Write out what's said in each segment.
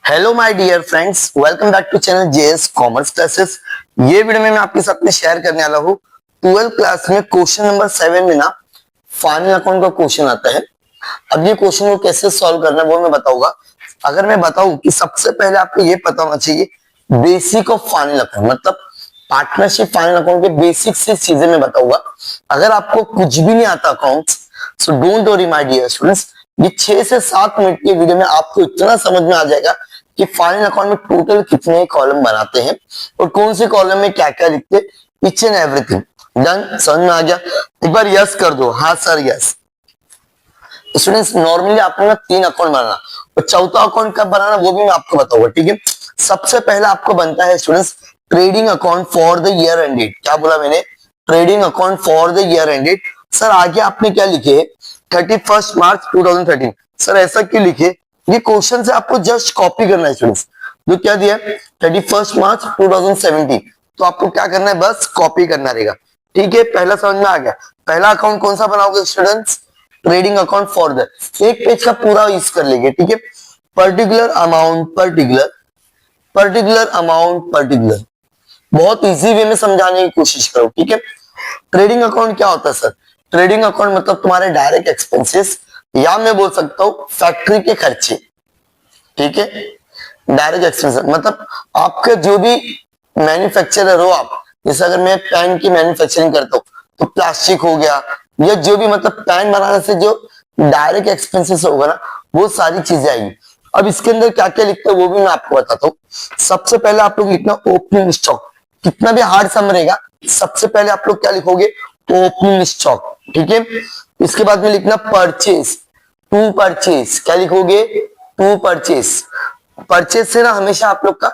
Hello my dear friends, welcome back to channel JS commerce classes. ये video में मैं आपके साथ में शेयर करने वाला हूँ 12th क्लास में क्वेश्चन नंबर 7 में ना फाइनल अकाउंट का क्वेश्चन आता है। अब ये क्वेश्चन को कैसे सॉल्व करना है वो मैं बताऊंगा। अगर मैं बताऊं कि सबसे पहले आपको ये पता होना चाहिए बेसिक ऑफ फाइनल अकाउंट, मतलब पार्टनरशिप फाइनल अकाउंट के बेसिक से चीजें मैं बताऊंगा। अगर आपको कुछ भी नहीं आता accounts, so don't worry my dear students, ये 6 से 7 मिनट के वीडियो में आपको इतना समझ में आ जाएगा कि फाइनल अकाउंट में टोटल कितने कॉलम बनाते हैं और कौन से कॉलम में क्या क्या लिखते हैं, ईच एंड एवरीथिंग। डन, समझ में आ गया? एक बार यस कर दो। हाँ सर यस। स्टूडेंट्स नॉर्मली आपको ना 3 अकाउंट बनाना और चौथा अकाउंट कब बनाना वो भी मैं आपको बताऊंगा, ठीक है। सबसे पहले आपको बनता है students trading account for the year ended. क्या बोला मैंने? Trading account for the year ended. Sir आगे आपने क्या लिखे? 31 मार्च 2013। सर ऐसा क्यों लिखे? ये क्वेश्चन से आपको जस्ट कॉपी करना है स्टूडेंट्स। जो क्या दिया 31 मार्च 2017, तो आपको क्या करना है? बस कॉपी करना रहेगा, ठीक है। पहला समझ में आ गया। पहला अकाउंट कौन सा बनाओगे students? Trading account for the, एक पेज का पूरा यूज कर लेंगे, ठीक है। Particular amount, particular particular amount, particular. बहुत इजी वे में समझाने की कोशिश करो, ठीक है। ट्रेडिंग अकाउंट क्या होता है सर? ट्रेडिंग अकाउंट मतलब तुम्हारे डायरेक्ट एक्सपेंसेस, या मैं बोल सकता हूँ फैक्ट्री के खर्चे, ठीक है। डायरेक्ट एक्सपेंसेस मतलब आपके जो भी मैन्युफैक्चरर हो आप, जैसे अगर मैं पेन की मैन्युफैक्चरिंग करता हूँ तो प्लास्टिक हो गया, या जो भी मतलब पेन बनाने से जो डायरेक्ट एक्सपेंसेस होगा ना, वो सारी चीजें आएंगी। अब इसके अंदर क्या क्या लिखते हैं वो भी मैं आपको बताता हूँ। सबसे पहले आप लोग लिखना ओपनिंग स्टॉक। कितना भी हार्ड सम रहेगा, सबसे पहले आप लोग क्या लिखोगे? ओपनिंग स्टॉक, ठीक है। इसके बाद में लिखना परचेज, टू परचेज। क्या लिखोगे? To purchase. परचेज से ना हमेशा आप लोग का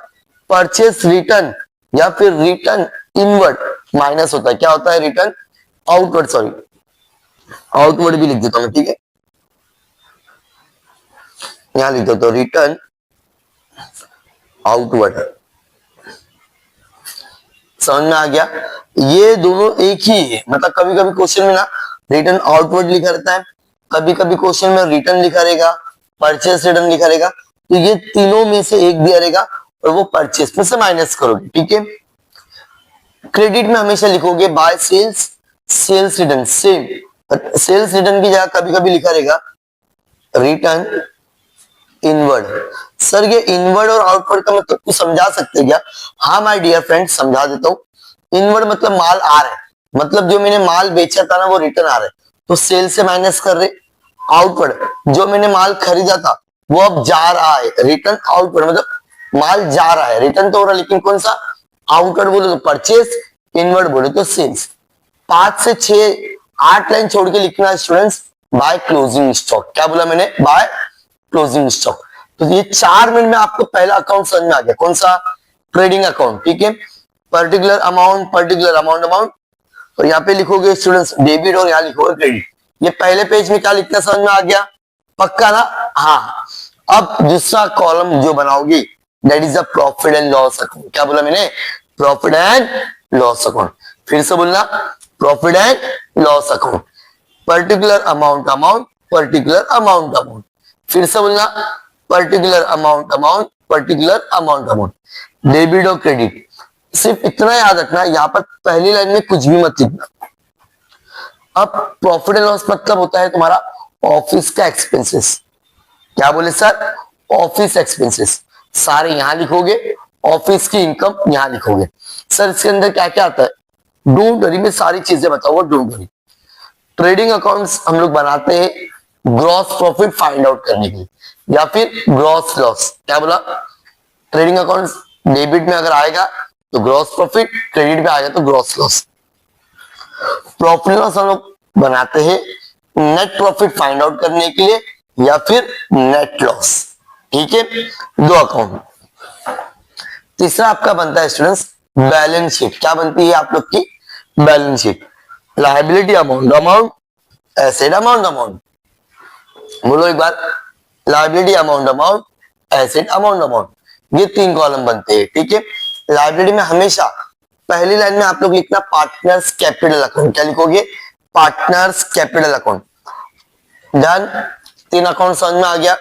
परचेज रिटर्न या फिर रिटर्न इनवर्ड माइनस होता है। क्या होता है? रिटर्न आउटवर्ड, सॉरी आउटवर्ड भी लिख देता हूं, ठीक है। यहां लिख देता हूं रिटर्न आउटवर्ड। समझ में आ गया? ये दोनों एक ही है, मतलब कभी कभी क्वेश्चन में ना रिटर्न आउटवर्ड लिखा रहता है, कभी कभी क्वेश्चन में रिटर्न लिखा रहेगा, परचेस रिटर्न लिखा रहेगा। तो ये तीनों में से एक दिया रहेगा और वो परचेस में से माइनस करोगे, ठीक है। क्रेडिट में हमेशा लिखोगे by sales, sales return same. Sales return की जगह कभी कभी लिखा रहेगा रिटर्न इनवर्ड। सर ये इनवर्ड और आउटवर्ड का मतलब कुछ समझा सकते हैं क्या? हाँ माय डियर फ्रेंड, समझा देता हूँ। इनवर्ड मतलब माल आ रहा है, मतलब जो मैंने माल बेचा था ना वो रिटर्न आ रहा है, तो सेल से माइनस कर रहे। आउटवर्ड जो मैंने माल खरीदा था वो अब जा रहा है, रिटर्न आउटवर्ड मतलब माल जा रहा है, रिटर्न तो हो रहा है लेकिन कौन सा? आउटवर्ड बोले तो परचेस, इनवर्ड बोले तो सेल्स। 5 से 6 8 लाइन छोड़ के लिखना है स्टूडेंट्स बाय क्लोजिंग स्टॉक। क्या बोला मैंने? By closing stock. तो ये 4 मिनट में आपको पहला अकाउंट समझ में आ गया, कौन सा? ट्रेडिंग अकाउंट, ठीक है। Particular amount, particular amount, amount, और यहाँ पे लिखोगे स्टूडेंट्स डेबिट और यहाँ लिखोगे क्रेडिट। ये पहले पेज में क्या लिखना समझ में आ गया? पक्का ना? हाँ। अब दूसरा कॉलम जो बनाओगे that is the profit and loss account. क्या बोला मैंने? Profit and loss account. फिर से बोलना, profit and loss account. Particular amount, amount, particular amount, amount. फिर से बोलना, particular amount, amount, particular amount, amount. Debit और क्रेडिट। सिर्फ इतना याद रखना, यहाँ पर पहली लाइन में कुछ भी मत लिखना। अब प्रॉफिट एंड लॉस मतलब होता है तुम्हारा ऑफिस का एक्सपेंसेस। क्या बोले सर? ऑफिस एक्सपेंसेस सारे यहां लिखोगे, ऑफिस की इनकम यहां लिखोगे। सर इसके अंदर क्या क्या आता है? डोंट वरी, मैं सारी चीजें बताऊंगा, डोंट वरी। ट्रेडिंग अकाउंट्स हम लोग बनाते हैं ग्रॉस प्रॉफिट फाइंड आउट करने के लिए या फिर ग्रॉस लॉस। क्या बोला? ट्रेडिंग अकाउंट्स डेबिट में अगर आएगा तो ग्रॉस प्रॉफिट, क्रेडिट में आएगा तो ग्रॉस लॉस। प्रॉफिट लॉस हम लोग बनाते हैं नेट प्रॉफिट फाइंड आउट करने के लिए या फिर नेट लॉस, ठीक है। 2 अकाउंट। तीसरा आपका बनता है स्टूडेंट्स बैलेंस शीट। क्या बनती है आप लोग की? Balance sheet. Liability amount, amount, asset amount, amount. बोलो एक बार, liability amount, amount, asset amount, amount. ये 3 कॉलम बनते हैं, ठीक है। लायबिलिटी में हमेशा पहली लाइन में आप लोग लिखना पार्टनर्स कैपिटल अकाउंट। क्या लिखोगे? Partners capital account. Done. 3 account समझ में आ गया।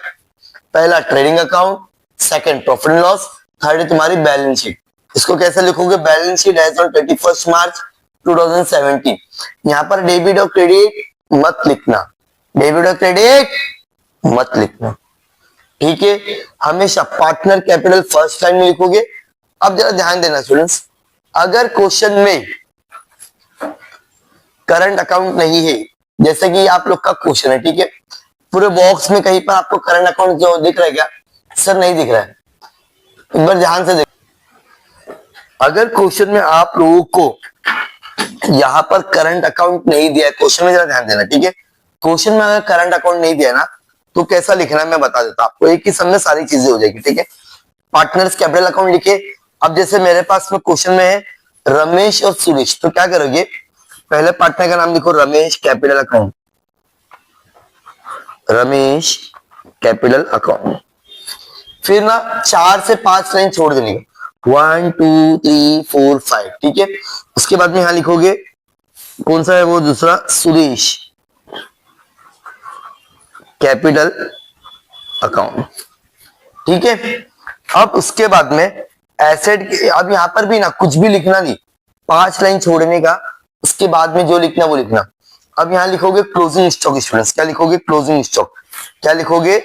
पहला trading account, second profit and loss, third है तुम्हारी बैलेंस शीट। इसको कैसे लिखोगे, बैलेंस शीट एज ऑन 31 मार्च 2017। यहाँ पर डेबिट और क्रेडिट मत लिखना, डेबिट और क्रेडिट मत लिखना, ठीक है। हमेशा पार्टनर कैपिटल फर्स्ट टाइम में लिखोगे। अब जरा ध्यान देना स्टूडेंट्स, अगर क्वेश्चन में करंट अकाउंट नहीं है, जैसे कि आप लोग का क्वेश्चन है, ठीक है, पूरे बॉक्स में कहीं पर आपको करंट अकाउंट जो दिख रहा है क्या? सर नहीं दिख रहा है, एक बार ध्यान से देखो। अगर क्वेश्चन में आप लोगों को यहाँ पर करंट अकाउंट नहीं दिया है, क्वेश्चन में जरा ध्यान देना, ठीक है। क्वेश्चन में अगर करंट अकाउंट नहीं दिया ना, तो कैसा लिखना है मैं बता देता हूं आपको, एक ही समय सारी चीजें हो जाएगी, ठीक है। पार्टनर्स कैपिटल अकाउंट लिखे। अब जैसे मेरे पास में क्वेश्चन में है रमेश और सुरेश, तो क्या करोगे, पहले पार्टनर का नाम लिखो Ramesh capital account, Ramesh capital account. फिर ना 4 से 5 लाइन छोड़ देने का, 1 2 3 4 5, ठीक है। उसके बाद में यहां लिखोगे कौन सा है वो दूसरा, सुरेश कैपिटल अकाउंट, ठीक है। अब उसके बाद में एसेट, अब यहां पर भी ना कुछ भी लिखना नहीं, 5 लाइन छोड़ने का, उसके बाद में जो लिखना वो लिखना। अब यहां लिखोगे क्लोजिंग स्टॉक स्टूडेंट्स, क्या लिखोगे, क्लोजिंग स्टॉक, क्या लिखोगे,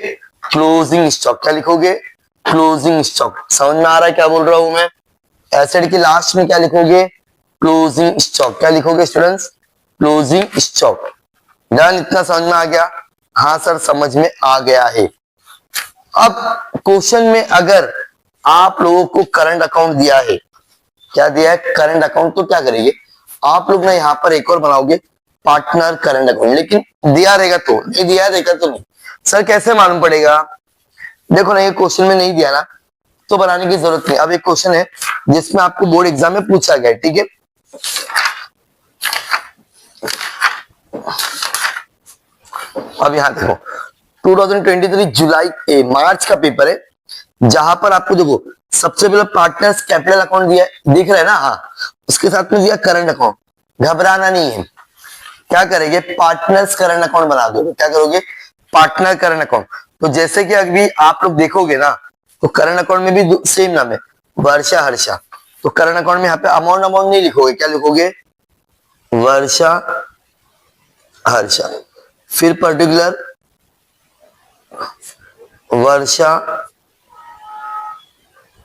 क्लोजिंग स्टॉक, क्या लिखोगे, क्लोजिंग स्टॉक। समझ में आ रहा है क्या बोल रहा हूं मैं? एसेट के लास्ट में क्या लिखोगे, क्लोजिंग स्टॉक, क्या लिखोगे स्टूडेंट्स, क्लोजिंग स्टॉक। डन, इतना समझ में आ गया? हाँ सर समझ में आ गया है। अब क्वेश्चन में अगर आप लोगों को करंट अकाउंट दिया है, क्या दिया है, करंट अकाउंट, तो क्या करेंगे आप लोग ना, यहाँ पर एक और बनाओगे पार्टनर करंट अकाउंट, लेकिन दिया रहेगा तो, नहीं दिया रहेगा तो नहीं। सर कैसे मालूम पड़ेगा? देखो ना, ये क्वेश्चन में नहीं दिया ना, तो बनाने की जरूरत नहीं। अब एक क्वेश्चन है जिसमें आपको बोर्ड एग्जाम में पूछा गया, ठीक है। अब यहां देखो 2023 जुलाई मार्च का पेपर है, जहां पर आपको देखो सबसे पहले पार्टनर्स कैपिटल अकाउंट दिया है, दिख रहा है ना, हाँ, उसके साथ में दिया करंट अकाउंट। घबराना नहीं है, क्या करेंगे, पार्टनर्स करंट अकाउंट बना दो। क्या करोगे, पार्टनर करंट अकाउंट। तो जैसे कि अभी आप लोग देखोगे ना, तो करंट अकाउंट में भी सेम नाम है, वर्षा हर्षा। तो करंट अकाउंट में यहाँ पे अमाउंट अमाउंट नहीं लिखोगे, क्या लिखोगे, वर्षा हर्षा। फिर पर्टिकुलर वर्षा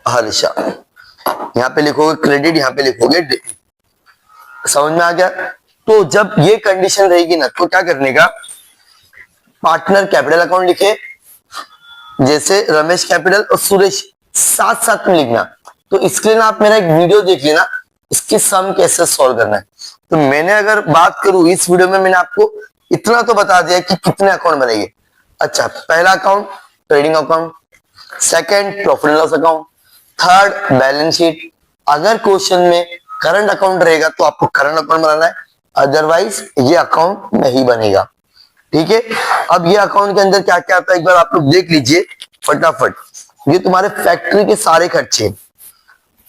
हर्षा, यहां पे लिखोगे क्रेडिट, यहां पे लिखोगे डेबिट। समझ में आ गया? तो जब ये कंडीशन रहेगी ना, तो क्या करने का, पार्टनर कैपिटल अकाउंट लिखे, जैसे रमेश कैपिटल और सुरेश साथ साथ में लिखना। तो इसके लिए ना आप मेरा एक वीडियो देख लेना, इसके सम कैसे सॉल्व करना है। तो मैंने अगर बात करूं इस वीडियो में, मैंने आपको इतना तो बता दिया कि कितने अकाउंट बनेंगे। अच्छा, पहला account trading account, second profit and loss account, third balance sheet. अगर क्वेश्चन में करंट अकाउंट रहेगा तो आपको करंट अकाउंट बनाना है, अदरवाइज ये अकाउंट नहीं बनेगा, ठीक है। अब ये अकाउंट के अंदर क्या क्या आता है एक बार आप लोग देख लीजिए फटाफट। ये तुम्हारे फैक्ट्री के सारे खर्चे,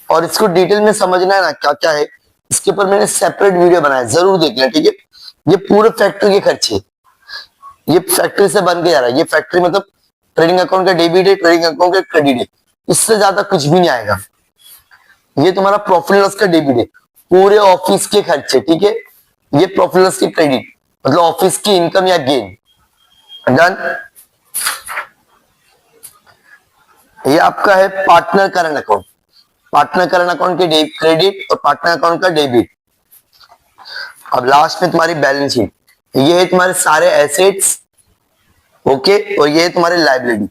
और इसको डिटेल में समझना है ना क्या क्या है, इसके ऊपर मैंने सेपरेट वीडियो बनाया, जरूर देख लें, ठीक है। ये पूरे फैक्ट्री के खर्चे, ये फैक्ट्री से बन के जा रहा है। ये फैक्ट्री मतलब ट्रेडिंग अकाउंट का डेबिट है, ट्रेडिंग अकाउंट का क्रेडिट है, इससे ज्यादा कुछ भी नहीं आएगा। ये तुम्हारा प्रॉफिट लॉस का डेबिट है, पूरे ऑफिस के खर्चे, ठीक है। ये प्रॉफिट लॉस की क्रेडिट मतलब ऑफिस की इनकम या गेन। डन। ये आपका है partner current account, partner current account के क्रेडिट और पार्टनर अकाउंट का डेबिट। अब लास्ट में तुम्हारी बैलेंस शीट, ये है तुम्हारे सारे एसेट्स, ओके, और ये है तुम्हारे लायबिलिटी।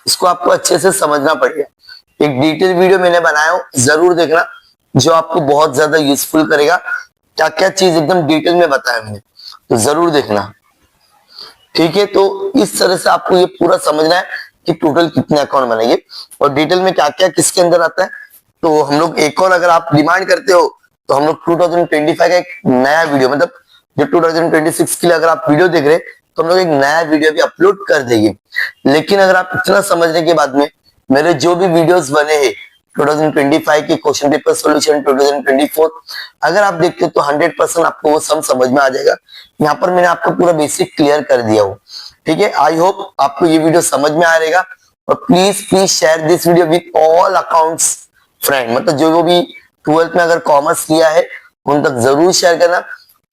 इसको आपको अच्छे से समझना पड़ेगा। एक डिटेल वीडियो मैंने बनाया हो, जरूर देखना, जो आपको बहुत ज्यादा यूजफुल करेगा। क्या क्या चीज एकदम डिटेल में बताया मैंने, तो जरूर देखना, ठीक है। तो इस तरह से आपको ये पूरा समझना है कि टोटल कितने अकाउंट बनेंगे और डिटेल में क्या क्या किसके अंदर आता है। तो हम लोग एक और, अगर आप डिमांड करते हो तो हम लोग 2025 का एक नया वीडियो, मतलब जो 2026 के लिए अगर आप वीडियो देख रहे हैं, तो हम लोग एक नया वीडियो भी अपलोड कर देंगे। लेकिन अगर आप इतना समझने के बाद में मेरे जो भी वीडियोस बने हैं 2025 के क्वेश्चन पेपर सॉल्यूशन 2024, अगर आप देखते हो तो 100% आपको वो सम समझ में आ जाएगा। यहाँ पर मैंने आपको पूरा बेसिक क्लियर कर दिया हो, ठीक है। आई होप आपको ये वीडियो समझ में आएगा और please please share this video with all accounts friend, मतलब जो भी 12th में अगर कॉमर्स लिया है उन तक जरूर शेयर करना।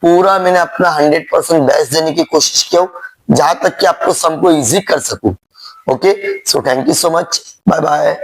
पूरा मैंने अपना 100% बेस्ट देने की कोशिश किया जहां तक कि आपको सबको इजी कर सकूं। Okay, so thank you so much, bye bye.